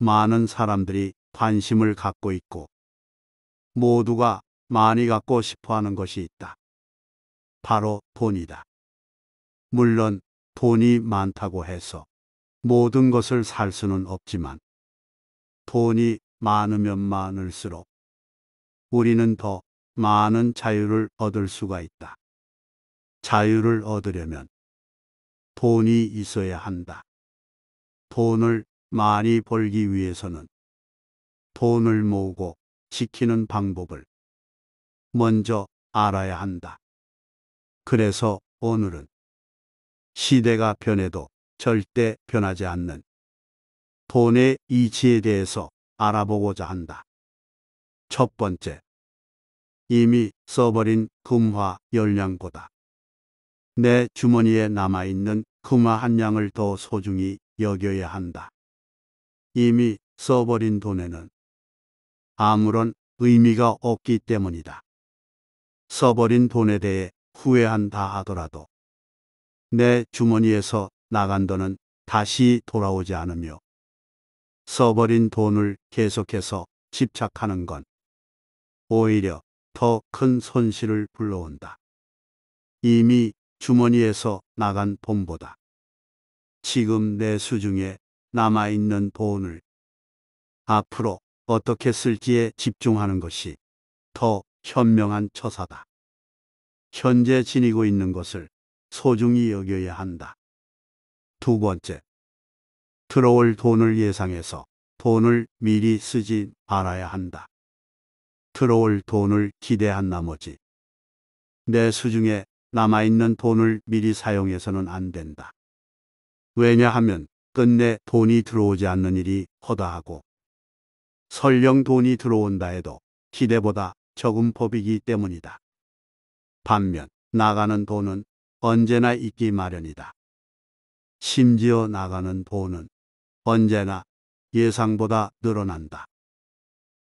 많은 사람들이 관심을 갖고 있고 모두가 많이 갖고 싶어 하는 것이 있다. 바로 돈이다. 물론 돈이 많다고 해서 모든 것을 살 수는 없지만 돈이 많으면 많을수록 우리는 더 많은 자유를 얻을 수가 있다. 자유를 얻으려면 돈이 있어야 한다. 돈을 많이 벌기 위해서는 돈을 모으고 지키는 방법을 먼저 알아야 한다. 그래서 오늘은 시대가 변해도 절대 변하지 않는 돈의 이치에 대해서 알아보고자 한다. 첫 번째, 이미 써버린 금화 10냥보다 내 주머니에 남아있는 금화 1냥을 더 소중히 여겨야 한다. 이미 써버린 돈에는 아무런 의미가 없기 때문이다. 써버린 돈에 대해 후회한다 하더라도 내 주머니에서 나간 돈은 다시 돌아오지 않으며 써버린 돈을 계속해서 집착하는 건 오히려 더 큰 손실을 불러온다. 이미 주머니에서 나간 돈보다 지금 내 수중에 남아있는 돈을 앞으로 어떻게 쓸지에 집중하는 것이 더 현명한 처사다. 현재 지니고 있는 것을 소중히 여겨야 한다. 두 번째, 들어올 돈을 예상해서 돈을 미리 쓰지 말아야 한다. 들어올 돈을 기대한 나머지 내 수중에 남아있는 돈을 미리 사용해서는 안 된다. 왜냐하면 끝내 돈이 들어오지 않는 일이 허다하고 설령 돈이 들어온다 해도 기대보다 적은 법이기 때문이다. 반면 나가는 돈은 언제나 있기 마련이다. 심지어 나가는 돈은 언제나 예상보다 늘어난다.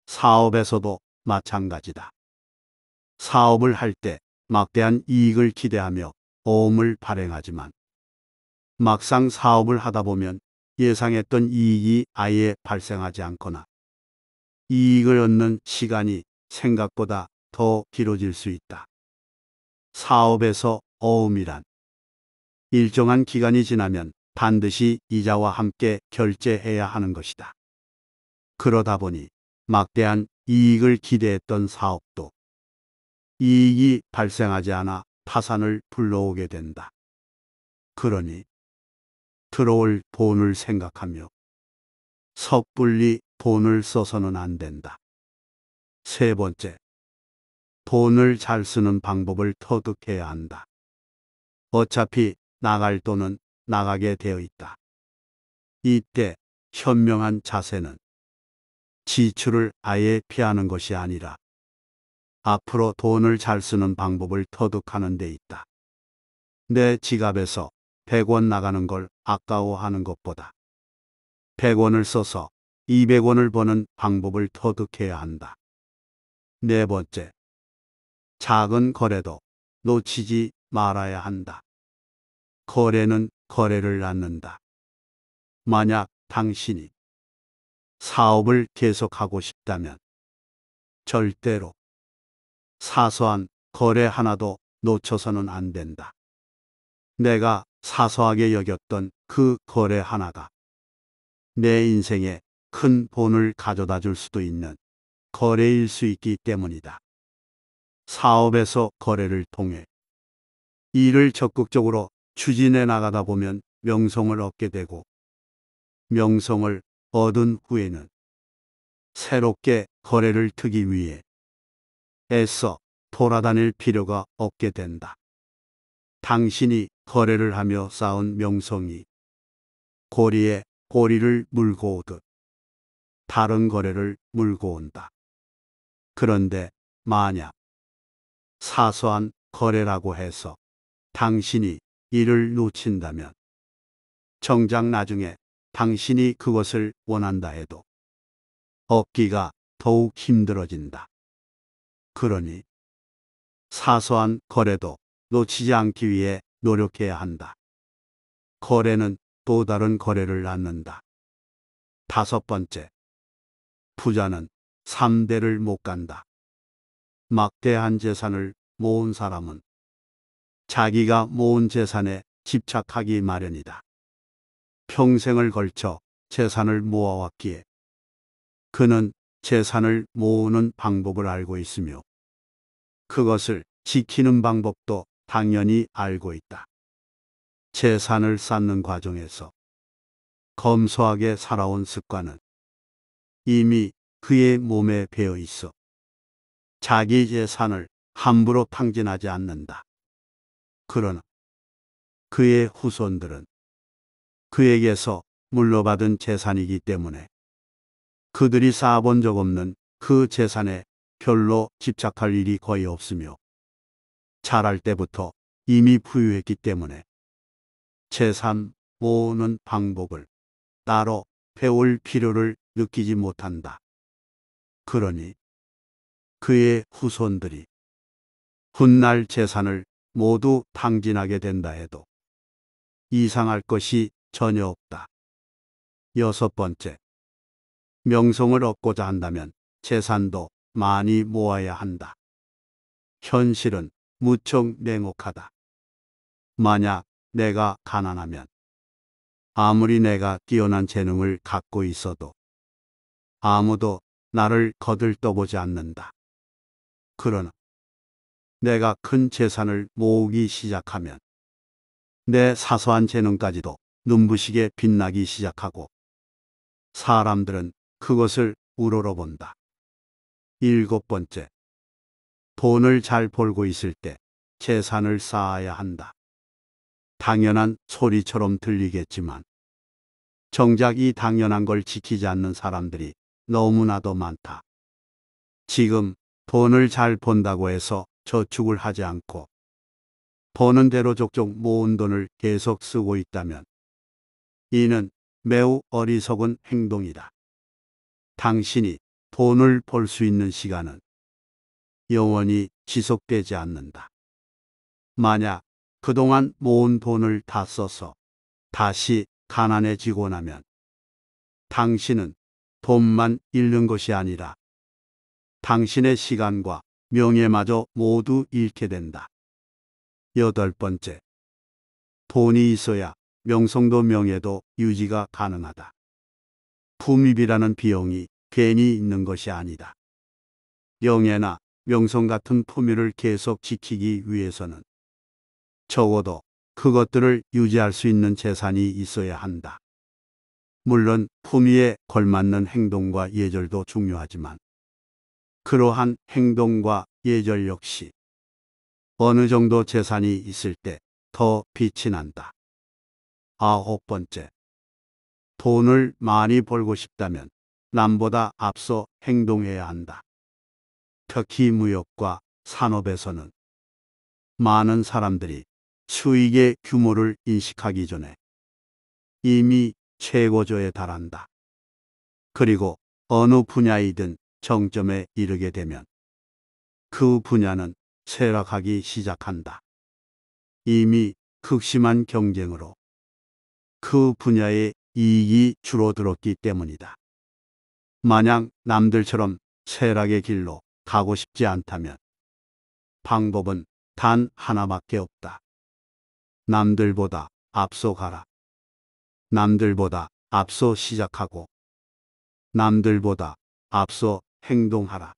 사업에서도 마찬가지다. 사업을 할 때 막대한 이익을 기대하며 모험을 발행하지만 막상 사업을 하다 보면 예상했던 이익이 아예 발생하지 않거나 이익을 얻는 시간이 생각보다 더 길어질 수 있다. 사업에서 어음이란 일정한 기간이 지나면 반드시 이자와 함께 결제해야 하는 것이다. 그러다 보니 막대한 이익을 기대했던 사업도 이익이 발생하지 않아 파산을 불러오게 된다. 그러니 들어올 돈을 생각하며 섣불리 돈을 써서는 안 된다. 세 번째, 돈을 잘 쓰는 방법을 터득해야 한다. 어차피 나갈 돈은 나가게 되어 있다. 이때 현명한 자세는 지출을 아예 피하는 것이 아니라 앞으로 돈을 잘 쓰는 방법을 터득하는 데 있다. 내 지갑에서 100원 나가는 걸 아까워하는 것보다 100원을 써서 200원을 버는 방법을 터득해야 한다. 네 번째, 작은 거래도 놓치지 말아야 한다. 거래는 거래를 낳는다. 만약 당신이 사업을 계속하고 싶다면 절대로 사소한 거래 하나도 놓쳐서는 안 된다. 내가 사소하게 여겼던 그 거래 하나가 내 인생에 큰 돈을 가져다 줄 수도 있는 거래일 수 있기 때문이다. 사업에서 거래를 통해 일을 적극적으로 추진해 나가다 보면 명성을 얻게 되고 명성을 얻은 후에는 새롭게 거래를 트기 위해 애써 돌아다닐 필요가 없게 된다. 당신이 거래를 하며 쌓은 명성이 고리에 고리를 물고 오듯 다른 거래를 물고 온다. 그런데 만약 사소한 거래라고 해서 당신이 이를 놓친다면 정작 나중에 당신이 그것을 원한다 해도 얻기가 더욱 힘들어진다. 그러니 사소한 거래도 놓치지 않기 위해 노력해야 한다. 거래는 또 다른 거래를 낳는다. 5번째, 부자는 3대를 못 간다. 막대한 재산을 모은 사람은 자기가 모은 재산에 집착하기 마련이다. 평생을 걸쳐 재산을 모아왔기에 그는 재산을 모으는 방법을 알고 있으며 그것을 지키는 방법도 당연히 알고 있다. 재산을 쌓는 과정에서 검소하게 살아온 습관은 이미 그의 몸에 배어 있어 자기 재산을 함부로 탕진하지 않는다. 그러나 그의 후손들은 그에게서 물려받은 재산이기 때문에 그들이 쌓아본 적 없는 그 재산에 별로 집착할 일이 거의 없으며 자랄 때부터 이미 부유했기 때문에 재산 모으는 방법을 따로 배울 필요를 느끼지 못한다. 그러니 그의 후손들이 훗날 재산을 모두 탕진하게 된다 해도 이상할 것이 전혀 없다. 6번째, 명성을 얻고자 한다면 재산도 많이 모아야 한다. 현실은 무척 냉혹하다. 만약 내가 가난하면 아무리 내가 뛰어난 재능을 갖고 있어도 아무도 나를 거들떠보지 않는다. 그러나 내가 큰 재산을 모으기 시작하면 내 사소한 재능까지도 눈부시게 빛나기 시작하고 사람들은 그것을 우러러본다. 7번째, 돈을 잘 벌고 있을 때 재산을 쌓아야 한다. 당연한 소리처럼 들리겠지만 정작 이 당연한 걸 지키지 않는 사람들이 너무나도 많다. 지금 돈을 잘 번다고 해서 저축을 하지 않고 버는 대로 족족 모은 돈을 계속 쓰고 있다면 이는 매우 어리석은 행동이다. 당신이 돈을 벌 수 있는 시간은 영원히 지속되지 않는다. 만약 그동안 모은 돈을 다 써서 다시 가난해지고 나면 당신은 돈만 잃는 것이 아니라 당신의 시간과 명예마저 모두 잃게 된다. 8번째, 돈이 있어야 명성도 명예도 유지가 가능하다. 품위비라는 비용이 괜히 있는 것이 아니다. 명예나 명성 같은 품위를 계속 지키기 위해서는 적어도 그것들을 유지할 수 있는 재산이 있어야 한다. 물론 품위에 걸맞는 행동과 예절도 중요하지만 그러한 행동과 예절 역시 어느 정도 재산이 있을 때 더 빛이 난다. 9번째, 돈을 많이 벌고 싶다면 남보다 앞서 행동해야 한다. 특히 무역과 산업에서는 많은 사람들이 수익의 규모를 인식하기 전에 이미 최고조에 달한다. 그리고 어느 분야이든 정점에 이르게 되면 그 분야는 쇠락하기 시작한다. 이미 극심한 경쟁으로 그 분야의 이익이 줄어들었기 때문이다. 만약 남들처럼 쇠락의 길로 가고 싶지 않다면 방법은 단 하나밖에 없다. 남들보다 앞서 가라. 남들보다 앞서 시작하고 남들보다 앞서 행동하라.